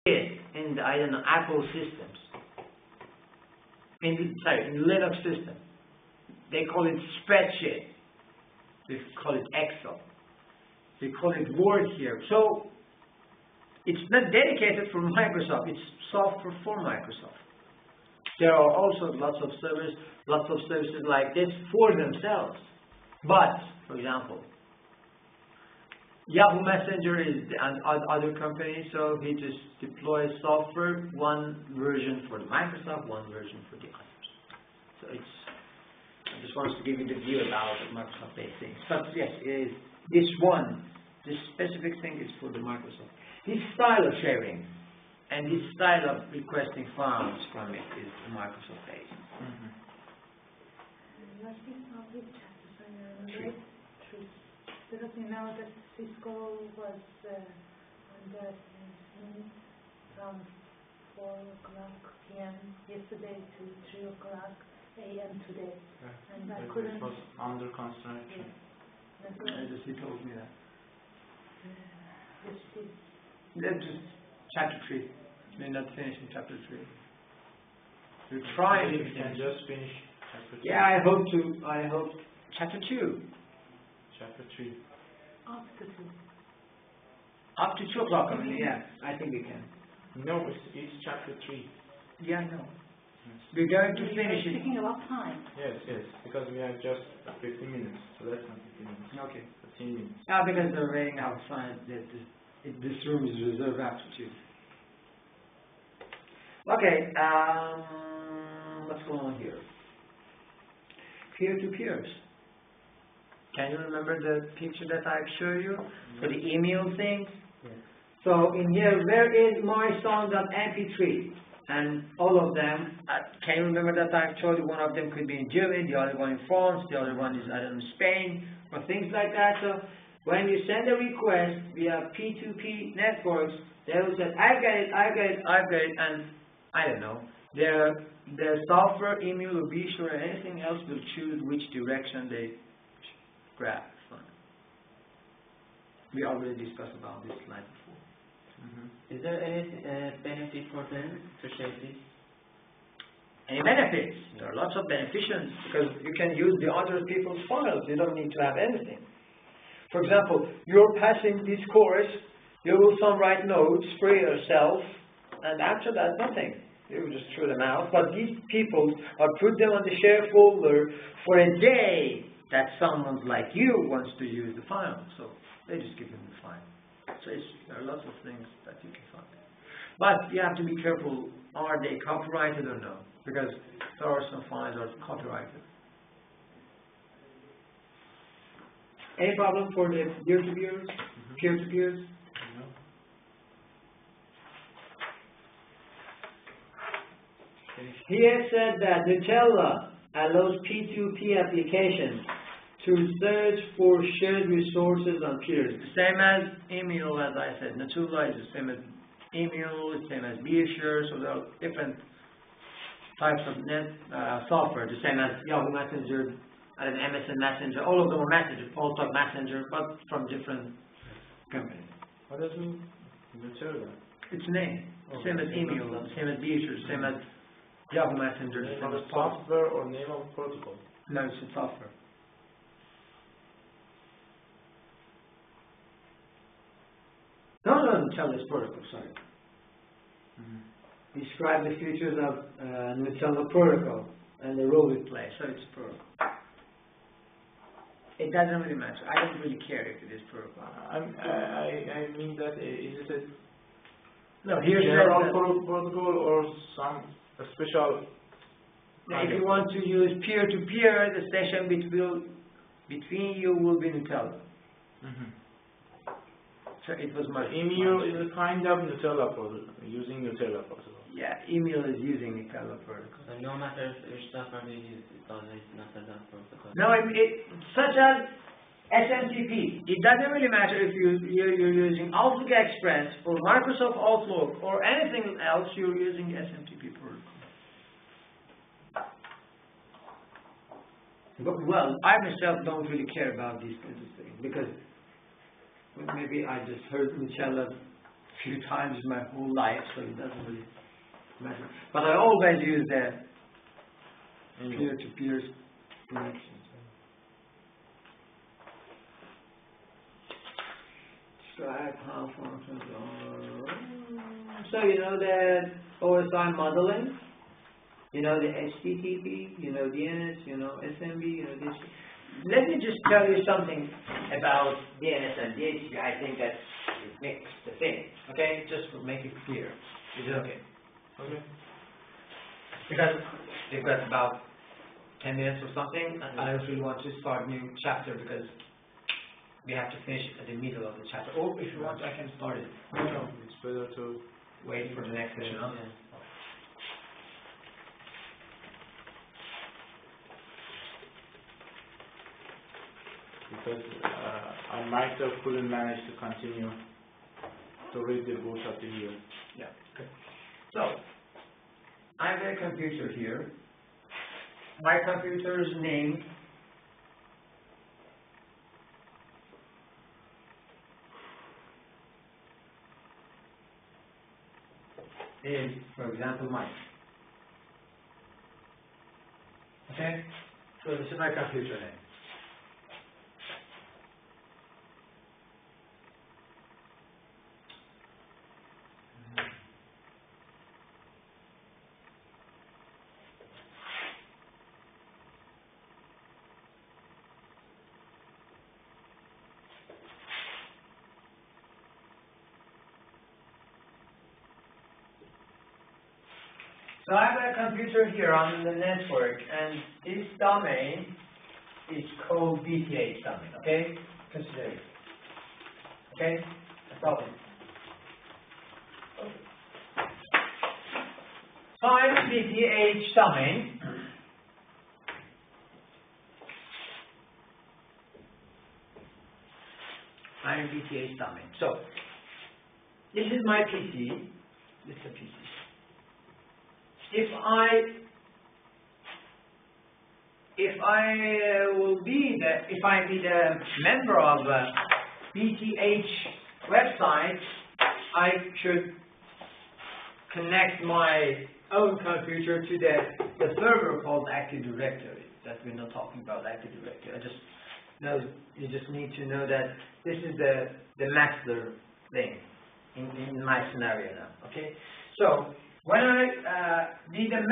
in the, I don't know, Apple systems, in Linux system, they call it spreadsheet. They call it Excel. They call it Word here. So it's not dedicated for Microsoft. It's software for Microsoft. There are also lots of services like this for themselves. But, for example, Yahoo Messenger is other company, so he just deploys software, one version for the Microsoft, one version for the others. So I just wanted to give you the view about the Microsoft-based things. But yes, this specific thing is for the Microsoft. This style of sharing and this style of requesting files from it is Microsoft-based. What is public chat? Because we know that Cisco was on the from 4 o'clock p.m. yesterday to 3 o'clock a.m. today. Yeah. And I It couldn't... was under construction. Yeah. He told me that. Yes, Just chapter 3. May not finish in chapter 3. We're trying We can just finish chapter 2. Yeah, I hope chapter 2. Chapter 3. after 2. Up to 2 o'clock, I mean, yeah, I think we can. No, it's chapter 3. Yeah, I know. We're going to finish it. Speaking about time. Yes, because we have just 15 minutes, so less than 15 minutes. Okay. 15 minutes. Yeah, because they're waiting outside that this room is reserved after 2. Okay, what's going on here? Peer-to-peers. Can you remember the picture that I showed you for the email thing? Yes. So in here, where is my song.mp3? And all of them, can you remember that I told you one of them could be in Germany, the other one in France, the other one is, I don't know, Spain, or things like that. So when you send a request via P2P networks, they will say, I've got it, and I don't know, their software, email, or be sure, or anything else will choose which direction they grab from. We already discussed about this slide before. Is there any benefit for them to share this? Any benefits? There are lots of beneficents because you can use the other people's files. You don't need to have anything. For example, you're passing this course, you will some write notes for yourself, and after that, nothing. You will just throw them out. But these people are put them on the share folder for a day that someone like you wants to use the file. So they just give them the file. So there are lots of things that you can find. But you have to be careful, are they copyrighted or no? Because there are some files that are copyrighted. Any problem for the peer-to-peers? Peer-to-peers? No. He has said that Nutella allows P2P applications to search for shared resources on peers. The same as email, as I said. Nutella is the same as email, the same as BeShare, so there are different types of software, the same as Yahoo Messenger and MSN Messenger. All of them are Messenger, Pulse.talk Messenger, but from different companies. What does it mean? Nutella? It's a name. Same as email, same as BeShare, same as Yahoo Messenger, Name same of as software or name of protocol? No, it's a software. No, Nutella is protocol, sorry. Describe the features of Nutella protocol and the role it plays, so it's protocol. It doesn't really matter. I don't really care if it is protocol. I mean that is it No, a here's general protocol or some special? if you want to use peer-to-peer, the session between you will be Nutella. So it was my Email is a kind of Nutella protocol, using Nutella protocol. Yeah, email is using Nutella protocol. So no matter which software they use, it's always not a protocol. No, such as SMTP. It doesn't really matter if you're using Outlook Express or Microsoft Outlook or anything else, you're using SMTP protocol. But, well, I myself don't really care about these kinds of things because maybe I just heard Nutella few times in my whole life, so it doesn't really matter. But I always use the peer-to-peer connection. Describe how functions are. So you know the OSI modeling, you know the HTTP, you know DNS, you know SMB, you know this. Let me just tell you something about DNS and DHCP. I think that it makes the thing, okay? Just to make it clear. Is it okay? Okay. Because we've got about 10 minutes or something, and I really want to start a new chapter because we have to finish at the middle of the chapter. Or if you want, I can start it. No, it's better to Wait for the next session, huh? Yeah. because I myself couldn't manage to continue to read the book up to here. Yeah. Okay. So, I have a computer here. My computer's name is, for example, Mike. Okay? So this is my computer name. So I have a computer here on the network, and this domain is called BTH domain, okay? Consider it. Okay? No problem. Find BTH domain. Find BTH domain. So, this is my PC. This is a PC. If I be the member of BTH website, I should connect my own computer to the server called Active Directory. That we're not talking about Active Directory. You just need to know that this is the master thing in my scenario now. Okay, so when I be the